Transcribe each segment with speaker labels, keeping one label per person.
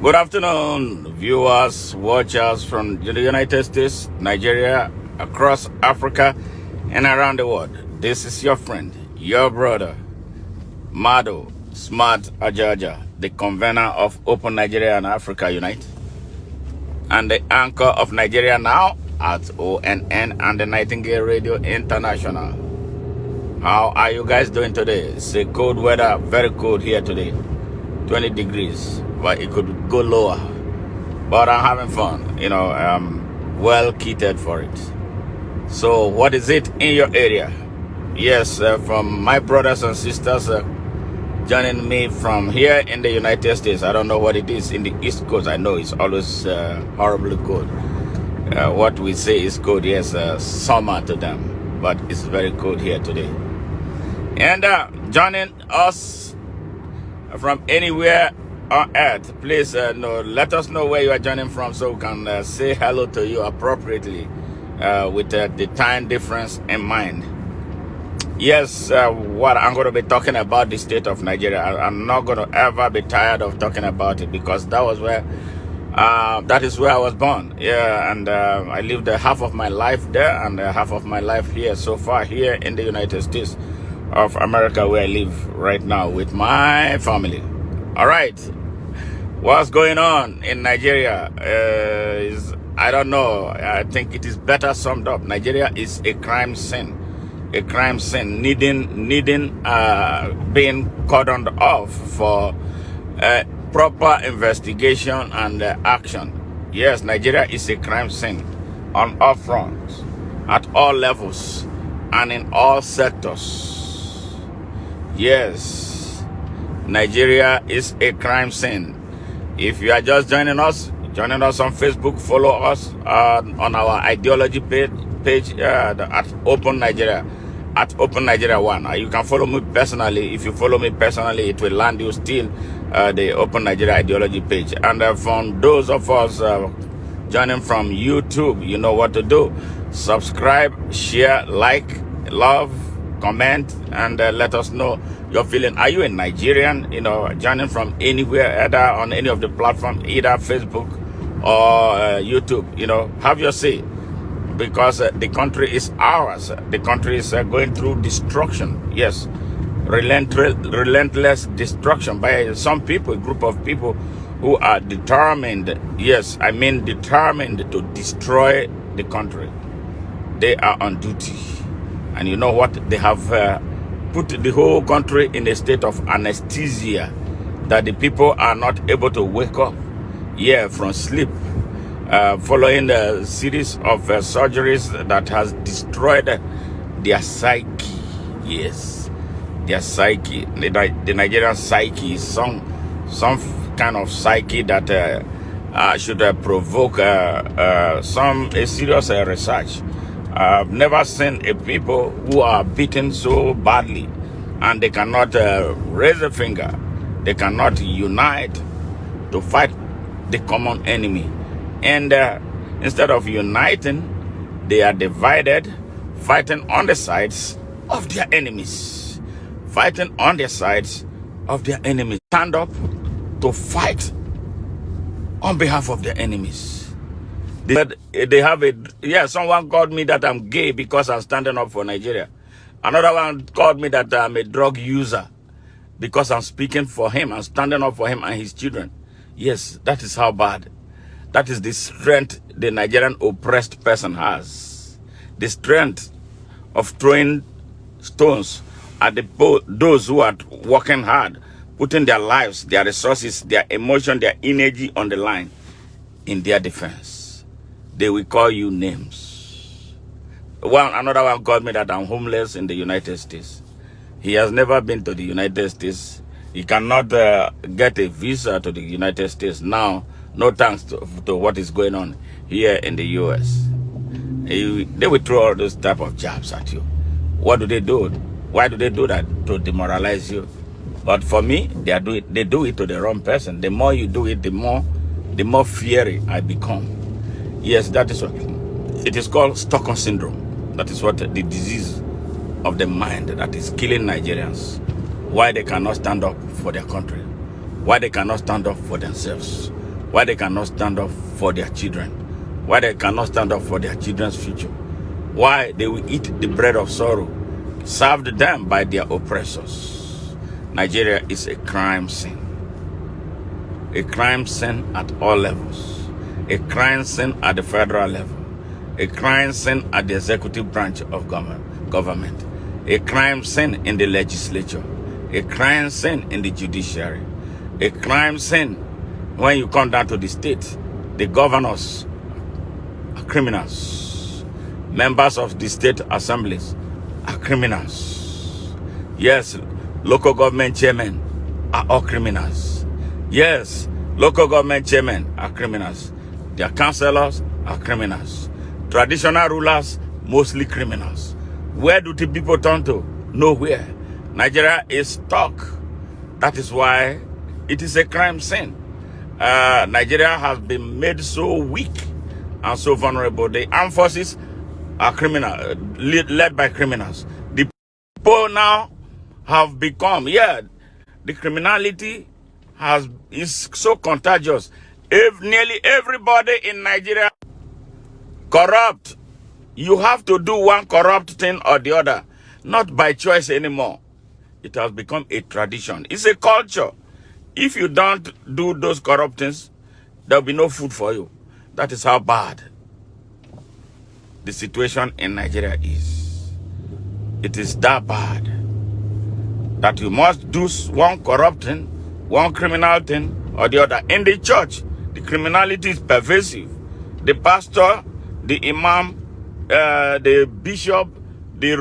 Speaker 1: Good afternoon, viewers, watchers from the United States, Nigeria, across Africa, and around the world. This is your friend, your brother, Mado Smart Ajaja, the convener of Open Nigeria and Africa Unite, and the anchor of Nigeria Now at ONN and the Nightingale Radio International. How are you guys doing today? It's a cold weather, very cold here today, 20 degrees, but it could go lower. But I'm having fun, I'm well kitted for it. So what is it in your area? Yes, from my brothers and sisters joining me from here in the United States. I don't know what it is in the East Coast. I know it's always horribly cold. What we say is cold, yes, summer to them, but it's very cold here today. And joining us from anywhere on earth, please let us know where you are joining from so we can say hello to you appropriately with the time difference in mind. Yes, what I'm going to be talking about the state of Nigeria. I'm not going to ever be tired of talking about it because that is where I was born. Yeah, and I lived half of my life there and half of my life here so far here in the United States of America, where I live right now with my family. All right, what's going on in Nigeria I don't know. I think it is better summed up. Nigeria is a crime scene. A crime scene needing being cordoned off for proper investigation and action. Yes, Nigeria is a crime scene on all fronts, at all levels, and in all sectors. Yes, Nigeria is a crime scene. If you are just joining us on Facebook, follow us on our ideology page at Open Nigeria. At Open Nigeria 1. You can follow me personally. If you follow me personally, it will land you still the Open Nigeria ideology page. And from those of us joining from YouTube, you know what to do. Subscribe, share, like, love, comment, and let us know your feeling. Are you a Nigerian, joining from anywhere, either on any of the platforms, either Facebook or YouTube? Have your say. Because the country is ours. The country is going through destruction. Yes, relentless destruction by some people, a group of people who are determined, yes, I mean determined to destroy the country. They are on duty. And you know what? They have put the whole country in a state of anesthesia, that the people are not able to wake up, from sleep. Following a series of surgeries that has destroyed their psyche. Yes, their psyche. The Nigerian psyche is some kind of psyche that should provoke a serious research. I've never seen a people who are beaten so badly and they cannot raise a finger. They cannot unite to fight the common enemy. And instead of uniting, they are divided, fighting on the sides of their enemies. Fighting on the sides of their enemies. Stand up to fight on behalf of their enemies. Someone called me that I'm gay because I'm standing up for Nigeria. Another one called me that I'm a drug user because I'm speaking for him. I'm standing up for him and his children. Yes, that is how bad. That is the strength the Nigerian oppressed person has. The strength of throwing stones at those who are working hard, putting their lives, their resources, their emotion, their energy on the line in their defense. They will call you names. Another one called me that I'm homeless in the United States. He has never been to the United States. He cannot get a visa to the United States now. No thanks to what is going on here in the U.S. They will throw all those type of jabs at you. What do they do? Why do they do that? To demoralize you. But for me, they do it to the wrong person. The more you do it, the more fiery I become. Yes, that is what it is called. Stockholm syndrome. That is what the disease of the mind that is killing Nigerians. Why they cannot stand up for their country. Why they cannot stand up for themselves. Why they cannot stand up for their children? Why they cannot stand up for their children's future? Why they will eat the bread of sorrow served them by their oppressors? Nigeria is a crime scene. A crime scene at all levels. A crime scene at the federal level. A crime scene at the executive branch of government. A crime scene in the legislature. A crime scene in the judiciary. A crime scene when you come down to the state. The governors are criminals. Members of the state assemblies are criminals. Yes, local government chairmen are all criminals. Yes, local government chairmen are criminals. Their councillors are criminals. Traditional rulers, mostly criminals. Where do the people turn to? Nowhere. Nigeria is stuck. That is why it is a crime scene. Nigeria has been made so weak and so vulnerable. The armed forces are criminal, led by criminals. The people now have become, the criminality is so contagious. Nearly everybody in Nigeria corrupt. You have to do one corrupt thing or the other, not by choice anymore. It has become a tradition. It's a culture. If you don't do those corrupt things, there'll be no food for you. That is how bad the situation in Nigeria is. It is that bad that you must do one corrupt thing, one criminal thing or the other. In the church, the criminality is pervasive. The pastor, the imam, the bishop, the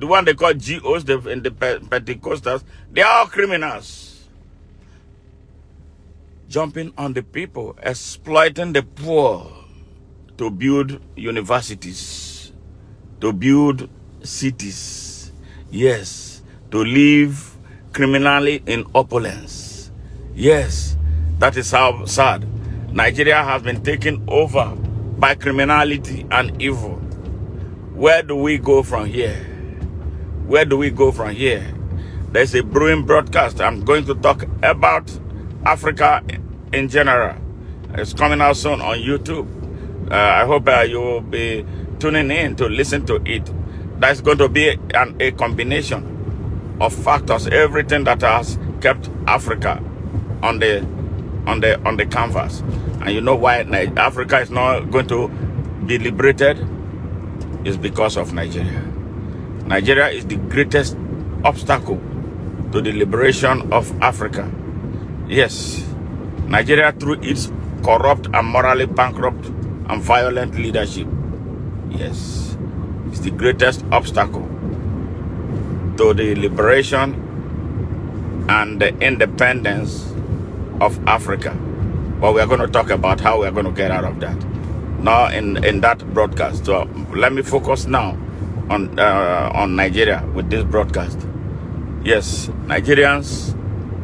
Speaker 1: one they call GOs, the Pentecostals, they are all criminals. Jumping on the people, exploiting the poor to build universities, to build cities. Yes, to live criminally in opulence. Yes, that is how sad. Nigeria has been taken over by criminality and evil. Where do we go from here? Where do we go from here? There's a brewing broadcast. I'm going to talk about Africa in general. It's coming out soon on YouTube. I hope you will be tuning in to listen to it. That's going to be a combination of factors, everything that has kept Africa on the canvas. And you know why Africa is not going to be liberated? It's because of Nigeria. Nigeria is the greatest obstacle to the liberation of Africa. Yes, Nigeria, through its corrupt and morally bankrupt and violent leadership, yes, it's the greatest obstacle to the liberation and the independence of Africa. But we are going to talk about how we are going to get out of that now in that broadcast. So let me focus now on Nigeria with this broadcast. Yes, Nigerians,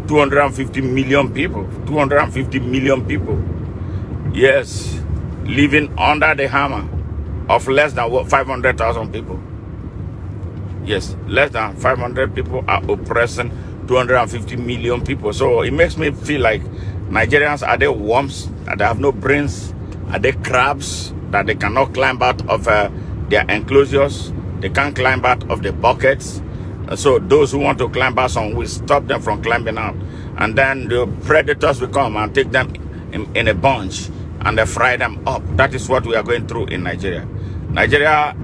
Speaker 1: 250 million people. 250 million people. Yes, living under the hammer of less than 500,000 people. Yes, less than 500 people are oppressing 250 million people. So it makes me feel like Nigerians, are they worms? Are they have no brains? Are they crabs that they cannot climb out of their enclosures? They can't climb out of the buckets. So those who want to climb out, some will stop them from climbing out. And then the predators will come and take them in a bunch and they fry them up. That is what we are going through in Nigeria. Nigeria,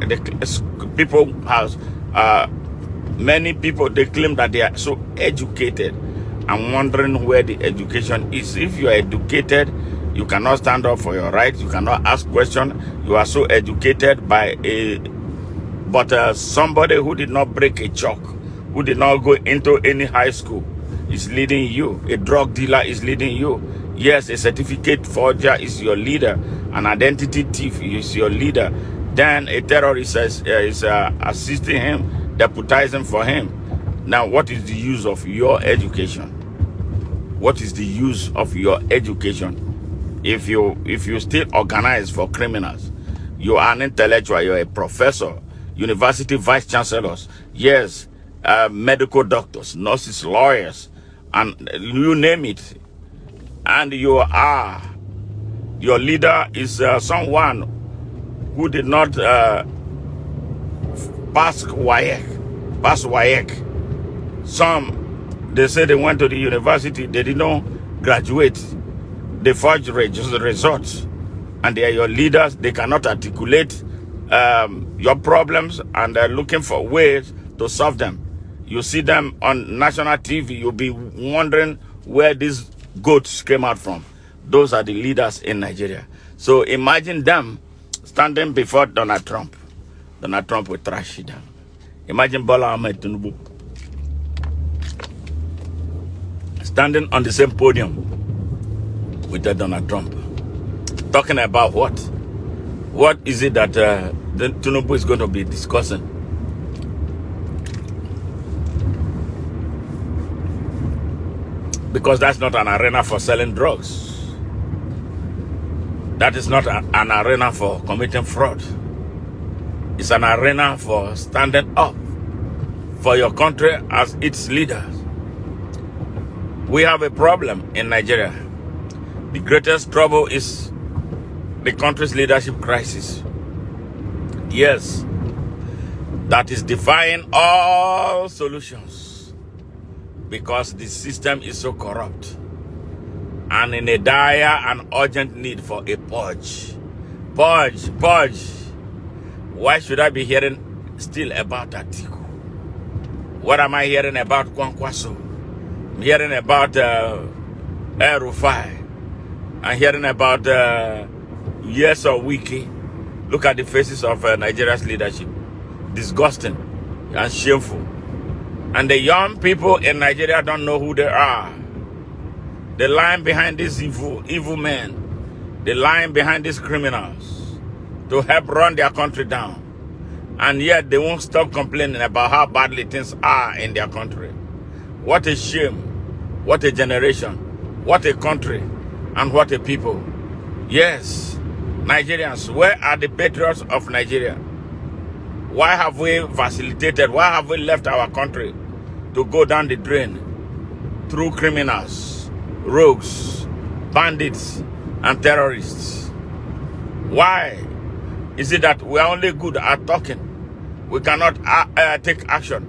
Speaker 1: people have, many people, they claim that they are so educated. I'm wondering where the education is. If you are educated, you cannot stand up for your rights. You cannot ask questions. You are so educated by somebody who did not break a chalk, who did not go into any high school, is leading you. A drug dealer is leading you. Yes, a certificate forger is your leader. An identity thief is your leader. Then a terrorist is assisting him, deputizing for him. Now, what is the use of your education? What is the use of your education? If you still organize for criminals, you are an intellectual, you're a professor, university vice chancellors, yes, medical doctors, nurses, lawyers, and you name it. and your leader is someone who did not pass WAEC. Some, they say they went to the university, they did not graduate. They forged results. And they are your leaders. They cannot articulate your problems, and they're looking for ways to solve them. You see them on national TV, you'll be wondering where these goats came out from. Those are the leaders in Nigeria. So imagine them standing before Donald Trump. Donald Trump will trash them. Imagine Bola Ahmed Tinubu standing on the same podium with Donald Trump. Talking about what? What is it that Tinubu is going to be discussing? Because that's not an arena for selling drugs. That is not an arena for committing fraud. It's an arena for standing up for your country as its leaders. We have a problem in Nigeria. The greatest trouble is the country's leadership crisis. Yes, that is defying all solutions because the system is so corrupt and in a dire and urgent need for a purge. Purge. Why should I be hearing still about Atiku? What am I hearing about Kwankwaso? I'm hearing about El Rufai. I'm hearing about Yes or Wiki. Look at the faces of Nigeria's leadership. Disgusting and shameful. And the young people in Nigeria don't know who they are. They're lying behind these evil men. They're lying behind these criminals to help run their country down. And yet they won't stop complaining about how badly things are in their country. What a shame. What a generation. What a country. And what a people. Yes, Nigerians, where are the patriots of Nigeria? Why have we facilitated? Why have we left our country to go down the drain through criminals, rogues, bandits, and terrorists? Why is it that we are only good at talking? We cannot take action.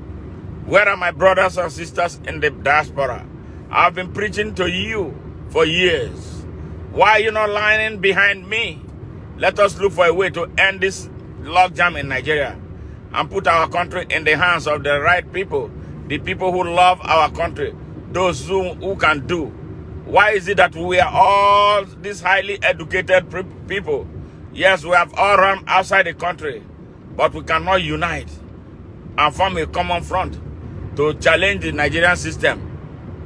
Speaker 1: Where are my brothers and sisters in the diaspora? I've been preaching to you for years. Why are you not lying behind me? Let us look for a way to end this logjam in Nigeria and put our country in the hands of the right people, the people who love our country, those who can do. Why is it that we are all these highly educated people? Yes, we have all run outside the country, but we cannot unite and form a common front to challenge the Nigerian system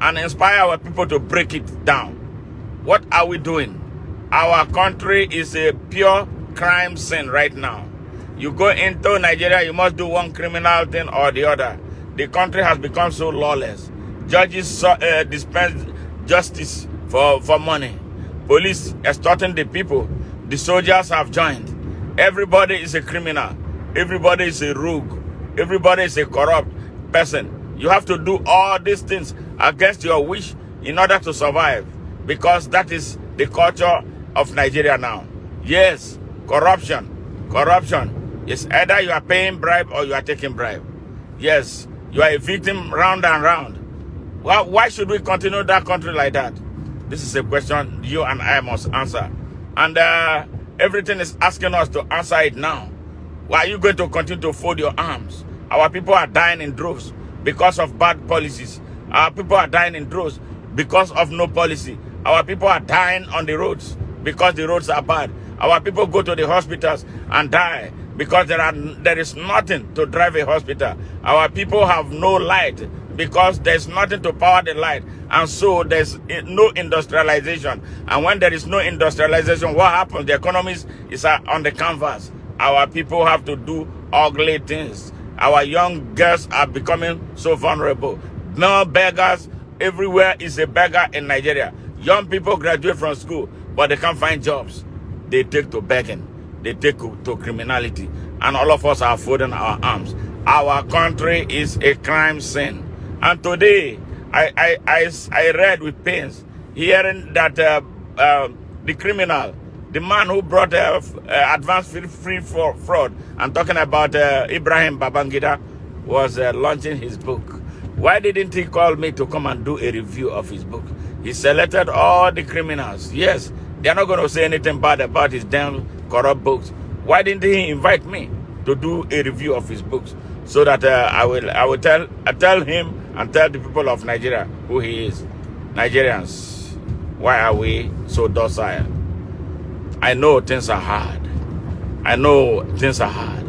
Speaker 1: and inspire our people to break it down. What are we doing? Our country is a pure crime scene right now. You go into Nigeria, you must do one criminal thing or the other. The country has become so lawless. Judges dispense justice for money. Police extorting the people. The soldiers have joined. Everybody is a criminal. Everybody is a rogue. Everybody is a corrupt person. You have to do all these things against your wish in order to survive, because that is the culture of Nigeria now. Yes, corruption. It's either you are paying bribe or you are taking bribe. Yes, you are a victim round and round. Well, why should we continue that country like that? This is a question you and I must answer. And everything is asking us to answer it now. Why are you going to continue to fold your arms? Our people are dying in droves because of bad policies. Our people are dying in droves because of no policy. Our people are dying on the roads because the roads are bad. Our people go to the hospitals and die because there is nothing to drive a hospital. Our people have no light because there's nothing to power the light. And so there's no industrialization. And when there is no industrialization, what happens? The economy is on the canvas. Our people have to do ugly things. Our young girls are becoming so vulnerable. No beggars. Everywhere is a beggar in Nigeria. Young people graduate from school, but they can't find jobs. They take to begging. They take to criminality. And all of us are folding our arms. Our country is a crime scene. And today, I read with pains hearing that the criminal, the man who brought advanced free fraud, and talking about Ibrahim Babangida, was launching his book. Why didn't he call me to come and do a review of his book? He selected all the criminals. Yes, they're not going to say anything bad about his damn corrupt books. Why didn't he invite me to do a review of his books, so that I will tell him and tell the people of Nigeria who he is? Nigerians, why are we so docile? I know things are hard. I know things are hard.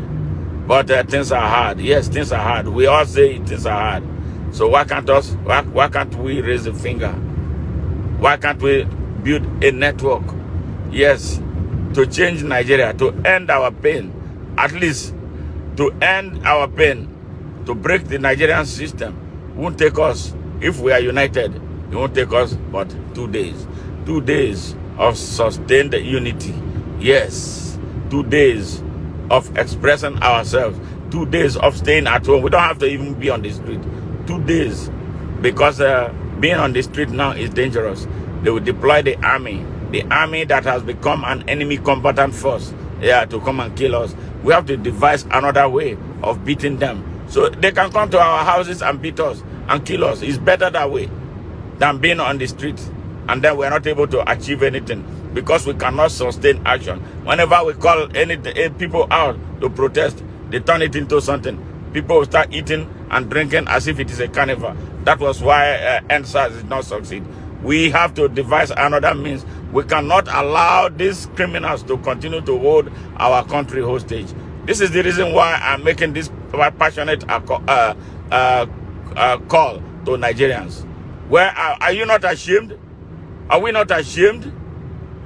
Speaker 1: But things are hard. Yes, things are hard. We all say things are hard. So why can't we raise a finger? Why can't we build a network? Yes, to change Nigeria, to end our pain. At least to end our pain, to break the Nigerian system. Won't take us, if we are united, it won't take us but 2 days. 2 days of sustained unity. Yes, 2 days of expressing ourselves. 2 days of staying at home. We don't have to even be on the street. 2 days, because being on the street now is dangerous. They will deploy the army that has become an enemy combatant force, to come and kill us. We have to devise another way of beating them, so they can come to our houses and beat us and kill us. It's better that way than being on the street, and then we're not able to achieve anything because we cannot sustain action. Whenever we call any people out to protest, they turn it into something. People will start eating and drinking as if it is a carnival. That was why NSAS did not succeed. We have to devise another means. We cannot allow these criminals to continue to hold our country hostage. This is the reason why I'm making this passionate call to Nigerians. Where are you not ashamed? Are we not ashamed?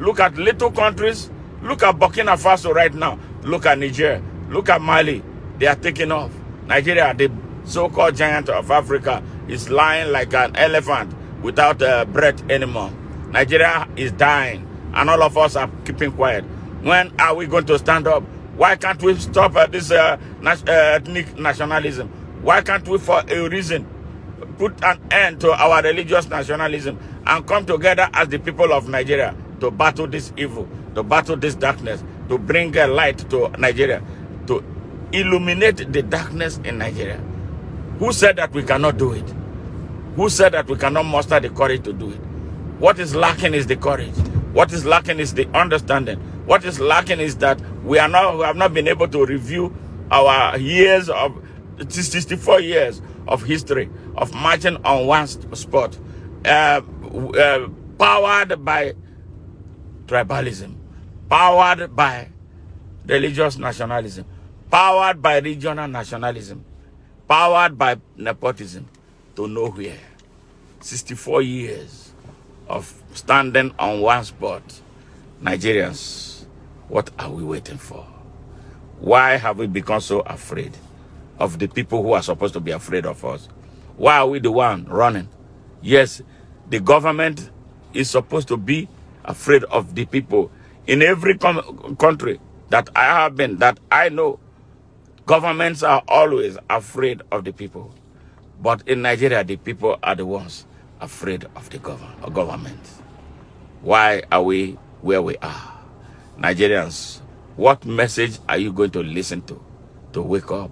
Speaker 1: Look at little countries. Look at Burkina Faso right now. Look at Niger. Look at Mali. They are taking off. Nigeria, the so-called giant of Africa, is lying like an elephant without breath anymore. Nigeria is dying, and all of us are keeping quiet. When are we going to stand up? Why can't we stop this ethnic nationalism? Why can't we, for a reason, put an end to our religious nationalism and come together as the people of Nigeria to battle this evil, to battle this darkness, to bring a light to Nigeria, to illuminate the darkness in Nigeria? Who said that we cannot do it? Who said that we cannot muster the courage to do it? What is lacking is the courage. What is lacking is the understanding. What is lacking is that we have not been able to review our years of 64 years of history of marching on one spot, powered by tribalism, powered by religious nationalism, powered by regional nationalism, powered by nepotism, to nowhere. 64 years of standing on one spot. Nigerians, what are we waiting for? Why have we become so afraid of the people who are supposed to be afraid of us? Why are we the one running? Yes, the government is supposed to be afraid of the people. In every country that I have been, that I know, governments are always afraid of the people. But in Nigeria, the people are the ones afraid of the government. Why are we where we are? Nigerians, what message are you going to listen to wake up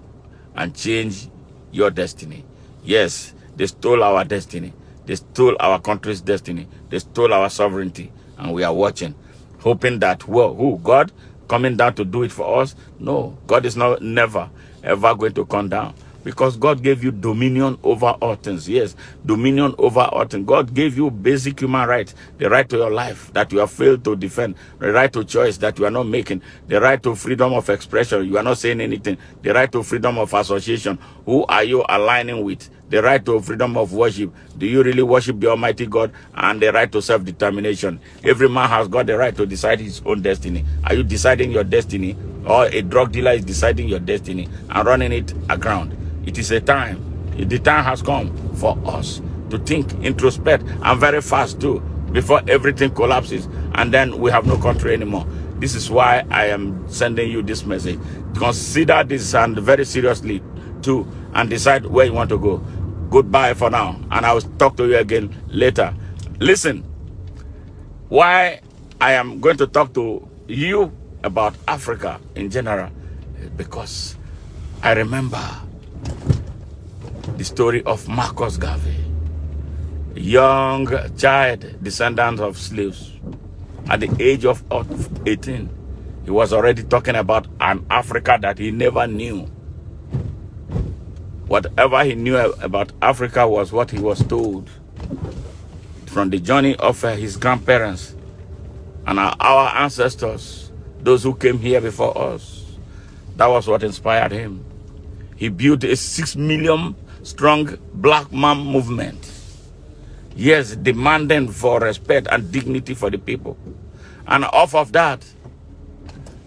Speaker 1: and change your destiny? Yes, they stole our destiny. They stole our country's destiny. They stole our sovereignty. And we are watching, hoping that, well, who? God coming down to do it for us? No, God is never, ever going to come down. Because God gave you dominion over all things. Yes, dominion over all things. God gave you basic human rights. The right to your life that you have failed to defend. The right to choice that you are not making. The right to freedom of expression. You are not saying anything. The right to freedom of association. Who are you aligning with? The right to freedom of worship. Do you really worship the Almighty God? And the right to self-determination. Every man has got the right to decide his own destiny. Are you deciding your destiny? Or a drug dealer is deciding your destiny and running it aground? It is a time. The time has come for us to think, introspect, and very fast too, before everything collapses and then we have no country anymore. This is why I am sending you this message. Consider this and very seriously too, and decide where you want to go. Goodbye for now, and I will talk to you again later. Listen, Why I am going to talk to you about Africa in general is because I remember the story of Marcus Garvey, a young child descendant of slaves. At the age of 18, he was already talking about an Africa that he never knew. Whatever he knew about Africa was what he was told from the journey of his grandparents and our ancestors, those who came here before us. That was what inspired him. He built a 6 million strong black man movement. Yes, demanding for respect and dignity for the people. And off of that,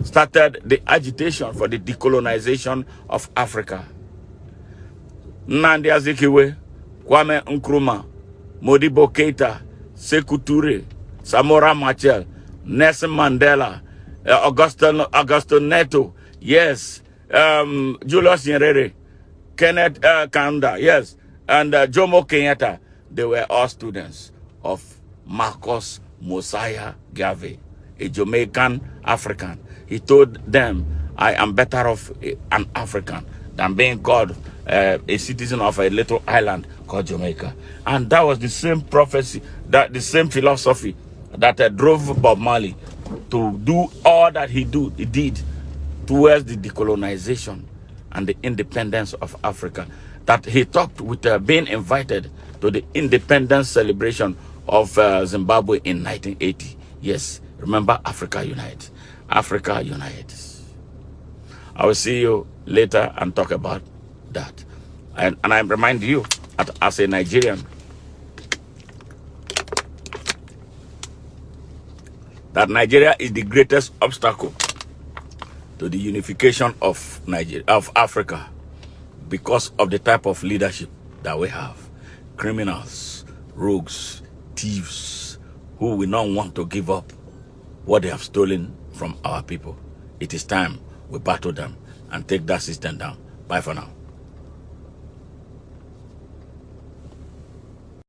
Speaker 1: started the agitation for the decolonization of Africa. Nnamdi Azikiwe, Kwame Nkrumah, Modibo Keita, Sekou Toure, Samora Machel, Nelson Mandela, Augusto Neto, yes, Julius Nyerere, Kenneth Kanda, yes, and Jomo Kenyatta. They were all students of Marcus Mosiah Garvey, a Jamaican African. He told them, I am better off an African than being called a citizen of a little island called Jamaica. And that was the same prophecy, that the same philosophy that drove Bob Marley to do all that he did towards the decolonization and the independence of Africa. That he talked with being invited to the independence celebration of Zimbabwe in 1980. Yes, remember, Africa Unite. Africa unites. I will see you later and talk about that. And I remind you, as a Nigerian, that Nigeria is the greatest obstacle to the unification of Africa, because of the type of leadership that we have. Criminals, rogues, thieves, who will not want to give up what they have stolen from our people. It is time we battle them and take that system down. Bye for now.